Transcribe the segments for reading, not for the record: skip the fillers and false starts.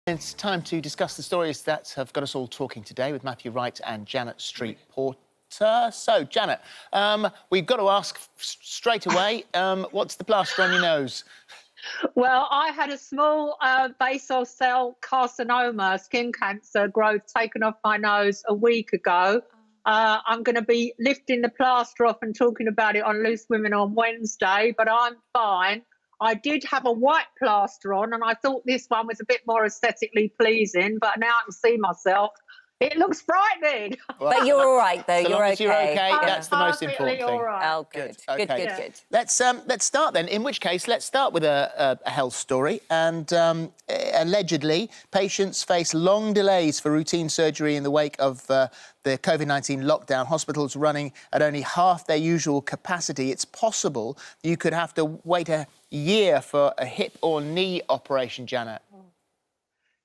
It's time to discuss the stories that have got us all talking today with Matthew Wright and Janet Street-Porter. So, Janet, we've got to ask straight away, what's the plaster on your nose? Well, I had a small basal cell carcinoma, skin cancer growth taken off my nose a week ago. I'm going to be lifting the plaster off and talking about it on Loose Women on Wednesday, but I'm fine. I did have a white plaster on, and I thought this one was a bit more aesthetically pleasing, but now I can see myself. It looks frightening. Well, but you're all right, though. So you're okay. You're okay. That's the most important thing. All right. Oh, good. Okay. Good. Let's start then. In which case, let's start with a health story. And allegedly, patients face long delays for routine surgery in the wake of the COVID-19 lockdown. Hospitals running at only half their usual capacity. It's possible you could have to wait a year for a hip or knee operation, Janet.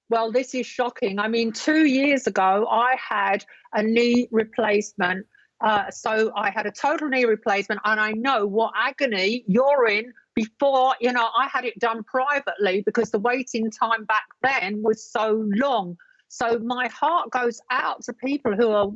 Well, this is shocking. I mean, 2 years ago, I had a knee replacement. So I had a total knee replacement, and I know what agony you're in before, I had it done privately because the waiting time back then was so long. So my heart goes out to people who are,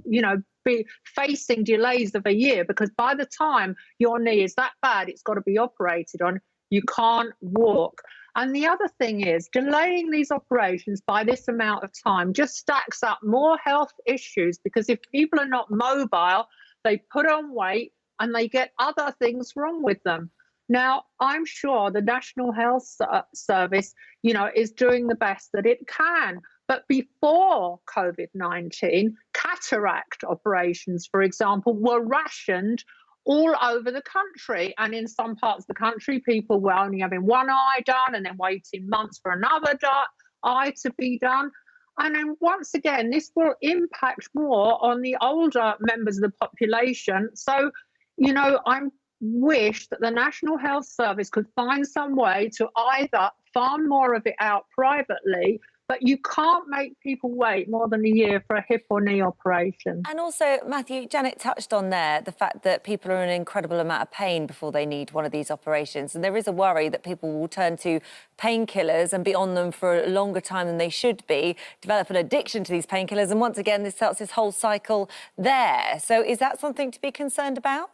be facing delays of a year, because by the time your knee is that bad, it's got to be operated on. You can't walk. And the other thing is, delaying these operations by this amount of time just stacks up more health issues, because if people are not mobile, they put on weight and they get other things wrong with them. Now, I'm sure the National Health Service, is doing the best that it can. But before COVID-19, cataract operations, for example, were rationed all over the country, and in some parts of the country people were only having one eye done and then waiting months for another eye to be done. And then once again, this will impact more on the older members of the population. So, I wish that the National Health Service could find some way to either farm more of it out privately, but you can't make people wait more than a year for a hip or knee operation. And also, Matthew, Janet touched on there the fact that people are in an incredible amount of pain before they need one of these operations. And there is a worry that people will turn to painkillers and be on them for a longer time than they should be, develop an addiction to these painkillers. And once again, this starts this whole cycle there. So is that something to be concerned about?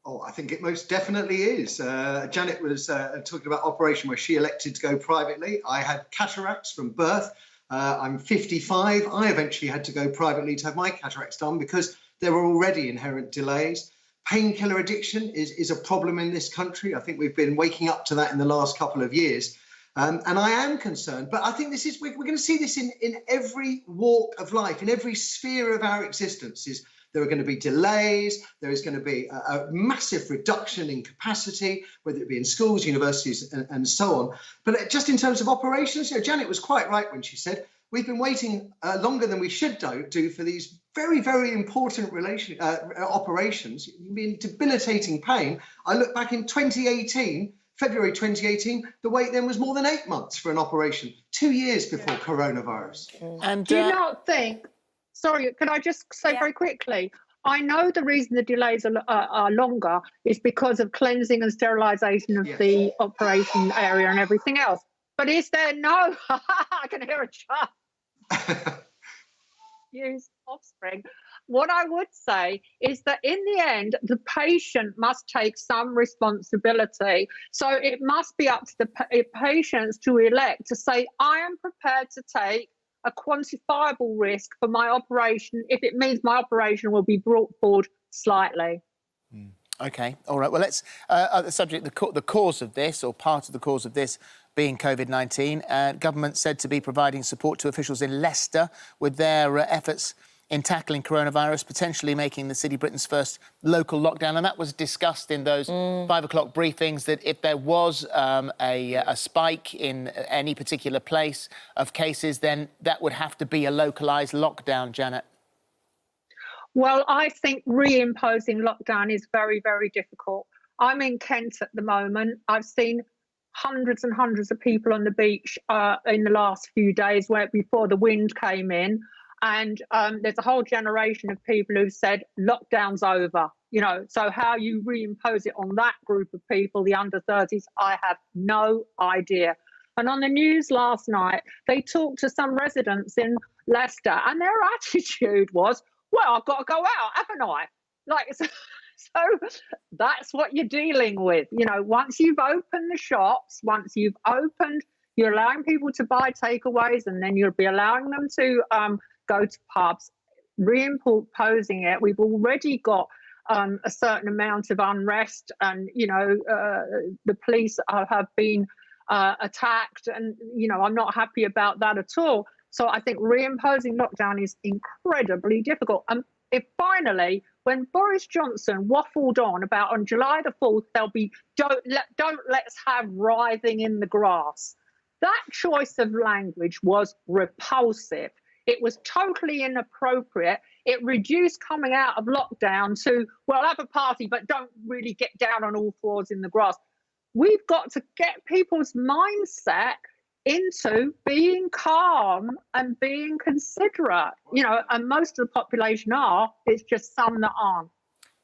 Oh, I think it most definitely is. Janet was talking about operation where she elected to go privately. I had cataracts from birth. I'm 55. I eventually had to go privately to have my cataracts done because there were already inherent delays. Painkiller addiction is a problem in this country. I think we've been waking up to that in the last couple of years. And I am concerned. But I think we're going to see this in every walk of life, in every sphere of our existence. There are going to be delays, there is going to be a massive reduction in capacity, whether it be in schools, universities, and so on. But just in terms of operations, Janet was quite right when she said, we've been waiting longer than we should do for these very, very important operations. You've been debilitating pain. I look back in 2018, February 2018, the wait then was more than 8 months for an operation, 2 years before coronavirus. And do you not think... Sorry, can I just say very quickly? I know the reason the delays are longer is because of cleansing and sterilisation of the operation area and everything else. But is there no... I can hear a child. Use offspring. What I would say is that in the end, the patient must take some responsibility. So it must be up to the patients to elect to say, I am prepared to take a quantifiable risk for my operation if it means my operation will be brought forward slightly. OK, all right. Well, let's the subject, the cause of this, or part of the cause of this, being COVID-19. Government said to be providing support to officials in Leicester with their efforts in tackling coronavirus, potentially making the city Britain's first local lockdown. And that was discussed in those 5 o'clock briefings, that if there was a spike in any particular place of cases, then that would have to be a localised lockdown, Janet. Well, I think reimposing lockdown is very, very difficult. I'm in Kent at the moment. I've seen hundreds and hundreds of people on the beach in the last few days before the wind came in. And there's a whole generation of people who've said lockdown's over, so how you reimpose it on that group of people, the under 30s, I have no idea. And on the news last night, they talked to some residents in Leicester, and their attitude was, well, I've got to go out, haven't I? Like, so that's what you're dealing with. You know, once you've opened the shops, once you've opened, you're allowing people to buy takeaways, and then you'll be allowing them to go to pubs, reimposing it. We've already got a certain amount of unrest, and, you know, the police have been attacked, and, you know, I'm not happy about that at all. So I think reimposing lockdown is incredibly difficult. And if finally, when Boris Johnson waffled on about on July the 4th, there'll be don't let's have writhing in the grass. That choice of language was repulsive. It was totally inappropriate. It reduced coming out of lockdown to, well, have a party, but don't really get down on all fours in the grass. We've got to get people's mindset into being calm and being considerate, you know, and most of the population are. It's just some that aren't.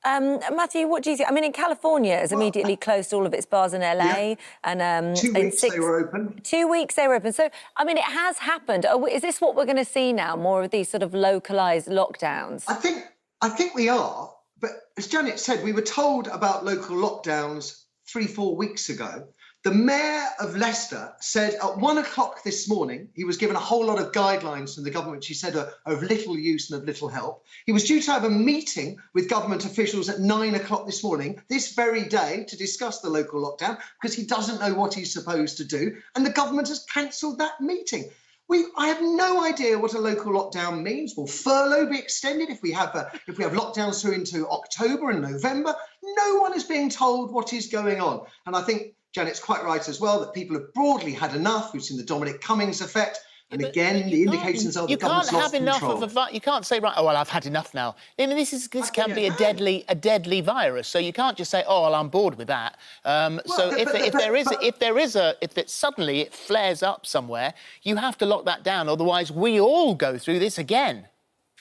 Matthew, what do you think? I mean, in California, it's immediately closed all of its bars in LA, and 2 weeks they were open. 2 weeks they were open. So, I mean, it has happened. Is this what we're going to see now? More of these sort of localised lockdowns? I think we are. But as Janet said, we were told about local lockdowns 3-4 weeks ago. The mayor of Leicester said at 1 o'clock this morning, he was given a whole lot of guidelines from the government, she said, of little use and of little help. He was due to have a meeting with government officials at 9 o'clock this morning, this very day, to discuss the local lockdown, because he doesn't know what he's supposed to do. And the government has cancelled that meeting. I have no idea what a local lockdown means. Will furlough be extended if we have lockdowns through into October and November? No one is being told what is going on. And I think Janet's quite right as well that people have broadly had enough. We've seen the Dominic Cummings effect. And again, the indications are the government's lost control. You can't say, right, oh, well, I've had enough now. I mean, this can be a deadly virus. So you can't just say, oh, well, I'm bored with that. If suddenly it flares up somewhere, you have to lock that down. Otherwise, we all go through this again.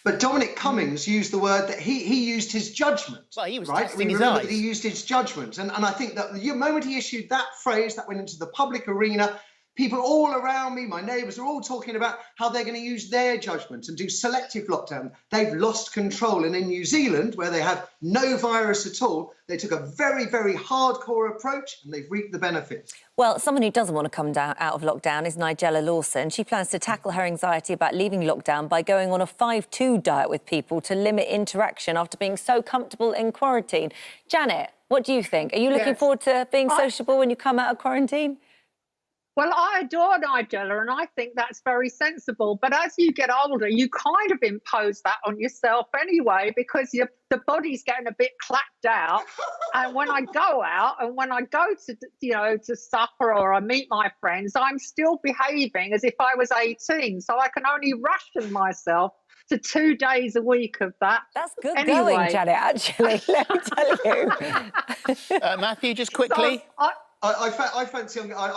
But Dominic Cummings used the word that he used his judgment. Well, he was right? testing his eyes. That he used his judgment. And I think that the moment he issued that phrase, that went into the public arena, people all around me, my neighbours, are all talking about how they're going to use their judgment and do selective lockdown. They've lost control. And in New Zealand, where they have no virus at all, they took a very, very hardcore approach and they've reaped the benefits. Well, someone who doesn't want to come out of lockdown is Nigella Lawson. She plans to tackle her anxiety about leaving lockdown by going on a 5-2 diet with people to limit interaction after being so comfortable in quarantine. Janet, what do you think? Are you looking forward to being sociable when you come out of quarantine? Well, I adore Nigella, and I think that's very sensible. But as you get older, you kind of impose that on yourself anyway, because the body's getting a bit clapped out. And when I go out and when I go to supper or I meet my friends, I'm still behaving as if I was 18. So I can only ration myself to 2 days a week of that. That's good going, Janet, actually, let me tell you. Matthew, just quickly. So I fancy. I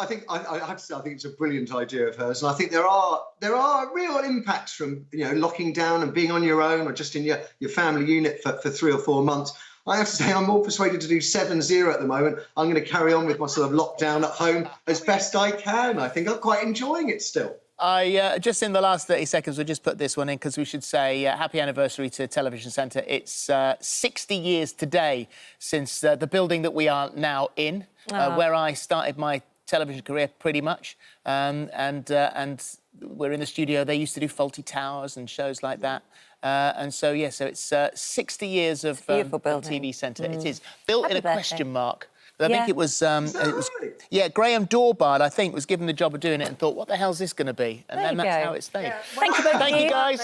have to say, I think it's a brilliant idea of hers, and I think there are real impacts from locking down and being on your own or just in your family unit for 3 or 4 months. I have to say, I'm more persuaded to do 7-0 at the moment. I'm going to carry on with my sort of lockdown at home as best I can. I think I'm quite enjoying it still. Just in the last 30 seconds, we'll just put this one in because we should say happy anniversary to Television Centre. It's 60 years today since the building that we are now in, where I started my television career pretty much. And we're in the studio. They used to do Fawlty Towers and shows like that. And so, yeah, so it's 60 years of TV Centre. It is built in a question mark. I think it was, Graham Doorbard, I think, was given the job of doing it and thought, what the hell's this going to be? And then that's how it stayed. Yeah. Thank you, guys.